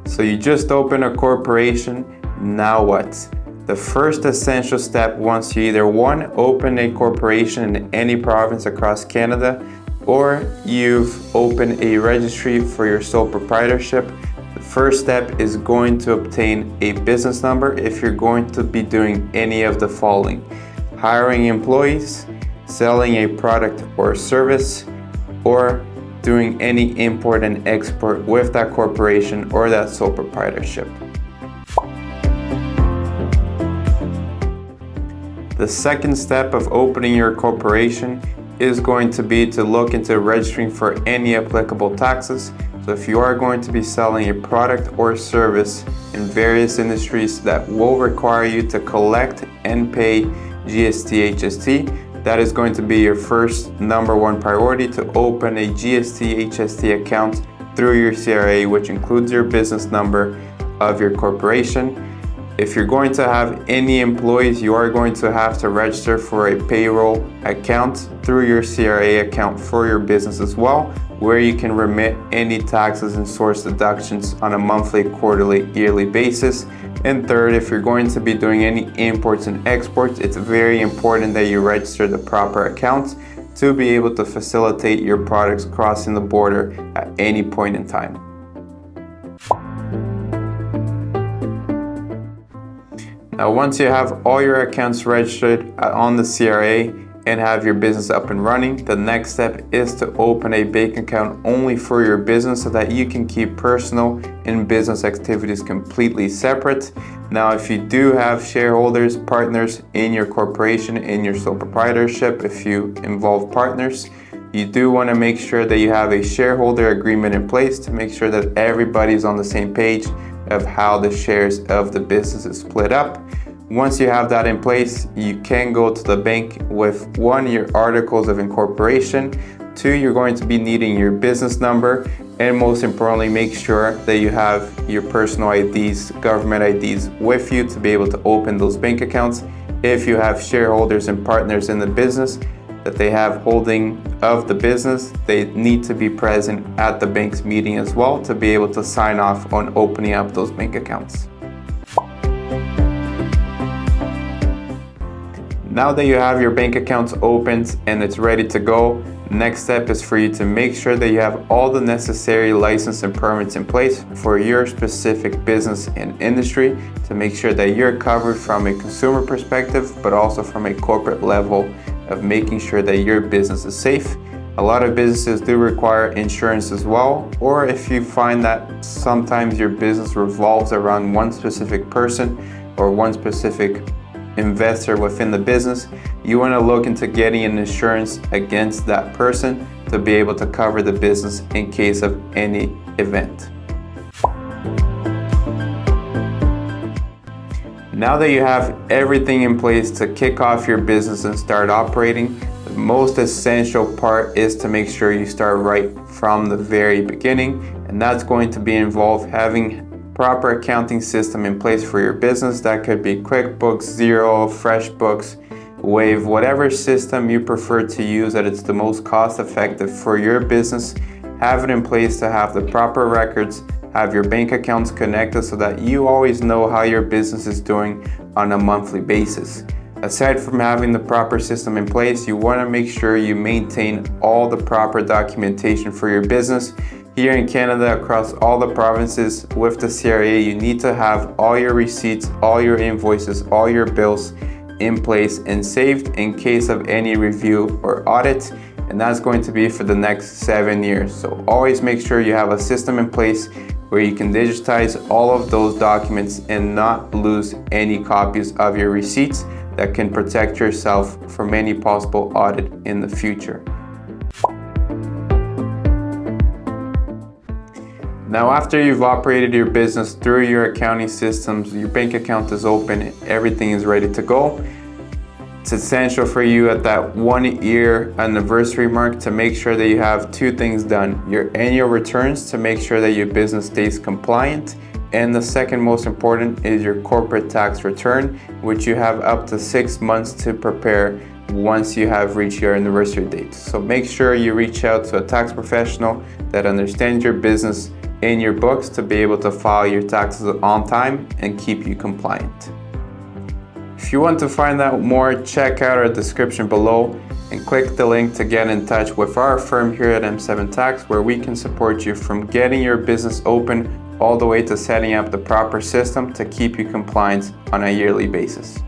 So you just opened a corporation, now what? The first essential step once you either one, open a corporation in any province across Canada, or you've opened a registry for your sole proprietorship, the first step is going to obtain a business number if you're going to be doing any of the following: hiring employees, selling a product or service, or doing any import and export with that corporation or that sole proprietorship. The second step of opening your corporation is going to be to look into registering for any applicable taxes. So if you are going to be selling a product or service in various industries that will require you to collect and pay GST, HST, that is going to be your first number one priority, to open a GST, HST account through your CRA, which includes your business number of your corporation. If you're going to have any employees, you are going to have to register for a payroll account through your CRA account for your business as well, where you can remit any taxes and source deductions on a monthly, quarterly, yearly basis. And third, if you're going to be doing any imports and exports, it's very important that you register the proper accounts to be able to facilitate your products crossing the border at any point in time. Now, once you have all your accounts registered on the CRA and have your business up and running, the next step is to open a bank account only for your business so that you can keep personal and business activities completely separate. Now, if you do have shareholders, partners in your corporation, in your sole proprietorship, if you involve partners, you do want to make sure that you have a shareholder agreement in place to make sure that everybody's on the same page of how the shares of the business is split up. Once you have that in place, you can go to the bank with one, your articles of incorporation, two, you're going to be needing your business number, and most importantly, make sure that you have your personal IDs, government IDs with you to be able to open those bank accounts. If you have shareholders and partners in the business that they have holding of the business, they need to be present at the bank's meeting as well to be able to sign off on opening up those bank accounts. Now that you have your bank accounts opened and it's ready to go, next step is for you to make sure that you have all the necessary license and permits in place for your specific business and industry to make sure that you're covered from a consumer perspective, but also from a corporate level of making sure that your business is safe. A lot of businesses do require insurance as well, or if you find that sometimes your business revolves around one specific person or one specific investor within the business, you want to look into getting an insurance against that person to be able to cover the business in case of any event. Now that you have everything in place to kick off your business and start operating, the most essential part is to make sure you start right from the very beginning, and that's going to be involved having proper accounting system in place for your business. That could be QuickBooks, Xero, FreshBooks, Wave, whatever system you prefer to use that it's the most cost effective for your business. Have it in place to have the proper records, have your bank accounts connected so that you always know how your business is doing on a monthly basis. Aside from having the proper system in place, you want to make sure you maintain all the proper documentation for your business. Here in Canada, across all the provinces with the CRA, you need to have all your receipts, all your invoices, all your bills in place and saved in case of any review or audit, and that's going to be for the next 7 years. So always make sure you have a system in place where you can digitize all of those documents and not lose any copies of your receipts that can protect yourself from any possible audit in the future. Now, after you've operated your business through your accounting systems, your bank account is open, everything is ready to go. It's essential for you at that 1 year anniversary mark to make sure that you have two things done: your annual returns to make sure that your business stays compliant, and the second most important is your corporate tax return, which you have up to 6 months to prepare once you have reached your anniversary date. So make sure you reach out to a tax professional that understands your business in your books to be able to file your taxes on time and keep you compliant. If you want to find out more, check out our description below and click the link to get in touch with our firm here at M7 Tax, where we can support you from getting your business open all the way to setting up the proper system to keep you compliant on a yearly basis.